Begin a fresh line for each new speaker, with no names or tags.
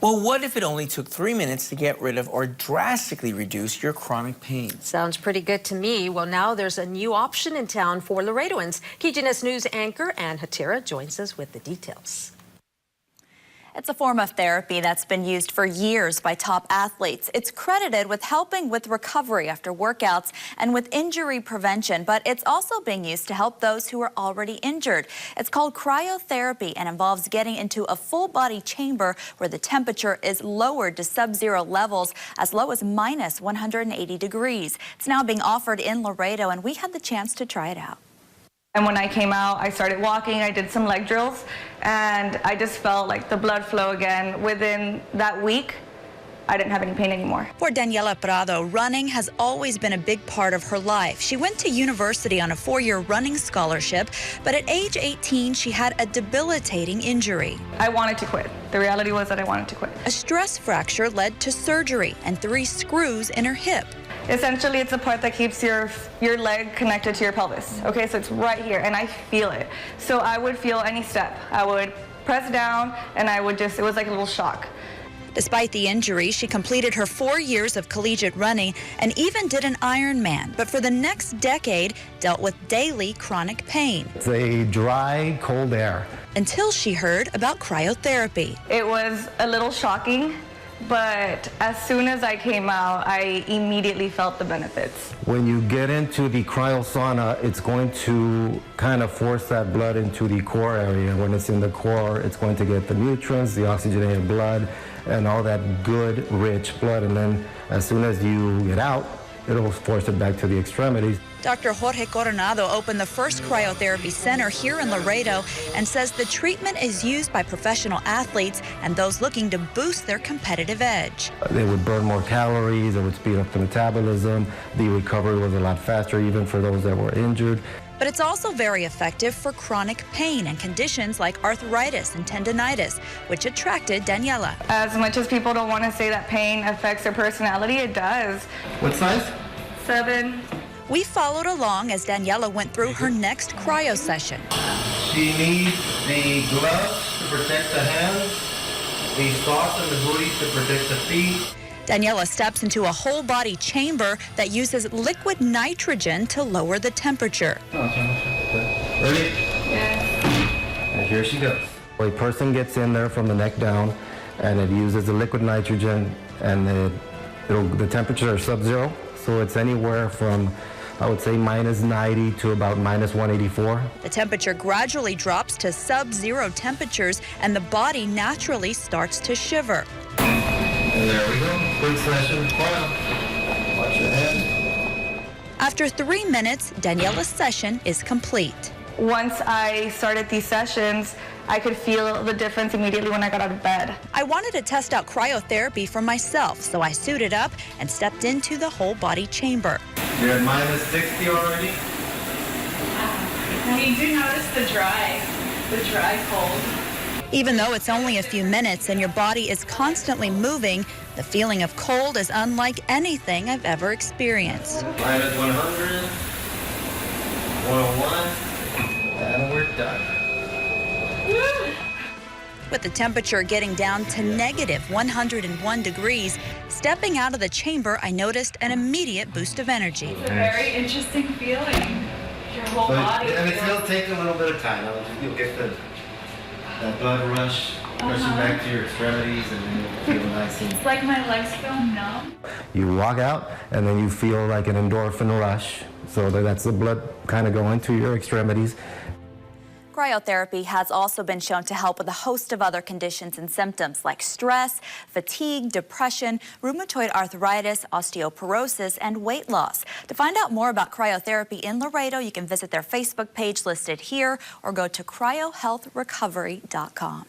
Well, what if it only took 3 minutes to get rid of or drastically reduce your chronic pain?
Sounds pretty good to me. Well, now there's a new option in town for Laredoans. KGNS News anchor Ann Hutyra joins us with the details.
It's a form of therapy that's been used for years by top athletes. It's credited with helping with recovery after workouts and with injury prevention, but it's also being used to help those who are already injured. It's called cryotherapy and involves getting into a full-body chamber where the temperature is lowered to sub-zero levels as low as minus 180 degrees. It's now being offered in Laredo, and we had the chance to try it out.
And when I came out, I started walking, I did some leg drills, and I just felt like the blood flow again. Within that week, I didn't have any pain anymore.
For Daniela Prado, running has always been a big part of her life. She went to university on a 4-year running scholarship, but at age 18, she had a debilitating injury.
I wanted to quit. The reality was that I wanted to quit.
A stress fracture led to surgery and 3 screws in her hip.
Essentially, it's the part that keeps your leg connected to your pelvis. Okay, so it's right here, and I feel it. So I would feel any step. I would press down, and it was like a little shock.
Despite the injury, she completed her 4 years of collegiate running and even did an Ironman, but for the next decade, dealt with daily chronic pain.
It's a dry, cold air.
Until she heard about cryotherapy.
It was a little shocking, but as soon as I came out, I immediately felt the benefits.
When you get into the cryo sauna, it's going to kind of force that blood into the core area. When it's in the core, it's going to get the nutrients, the oxygenated blood, and all that good, rich blood. And then as soon as you get out, it'll force it back to the extremities.
Dr. Jorge Coronado opened the first cryotherapy center here in Laredo and says the treatment is used by professional athletes and those looking to boost their competitive edge.
They would burn more calories, it would speed up the metabolism, the recovery was a lot faster even for those that were injured.
But it's also very effective for chronic pain and conditions like arthritis and tendonitis, which attracted Daniela.
As much as people don't want to say that pain affects their personality, it does.
What size?
7.
We followed along as Daniela went through her next cryo session.
She needs the gloves to protect the hands, the socks and the booties to protect the feet.
Daniela steps into a whole-body chamber that uses liquid nitrogen to lower the temperature.
Ready?
Yes.
And here she goes. A person gets in there from the neck down, and it uses the liquid nitrogen, and the temperatures are sub-zero, so it's anywhere from, I would say, minus 90 to about minus 184.
The temperature gradually drops to sub-zero temperatures, and the body naturally starts to shiver.
And there we go. Quick session. Watch your head.
After 3 minutes, Daniela's session is complete.
Once I started these sessions, I could feel the difference immediately when I got out of bed.
I wanted to test out cryotherapy for myself, so I suited up and stepped into the whole-body chamber.
You're at minus 60 already?
We do notice the dry cold.
Even though it's only a few minutes and your body is constantly moving, the feeling of cold is unlike anything I've ever experienced.
Minus 100, 101, and we're done.
With the temperature getting down to negative 101 degrees, stepping out of the chamber, I noticed an immediate boost of energy.
It's a very interesting feeling. Your whole body.
And it still takes a little bit of time. You'll get that blood rush, rushing back to your extremities, and then you'll feel nice.
It's like my legs feel numb.
You walk out, and then you feel like an endorphin rush. So that's the blood kind of going to your extremities.
Cryotherapy has also been shown to help with a host of other conditions and symptoms like stress, fatigue, depression, rheumatoid arthritis, osteoporosis, and weight loss. To find out more about cryotherapy in Laredo, you can visit their Facebook page listed here or go to cryohealthrecovery.com.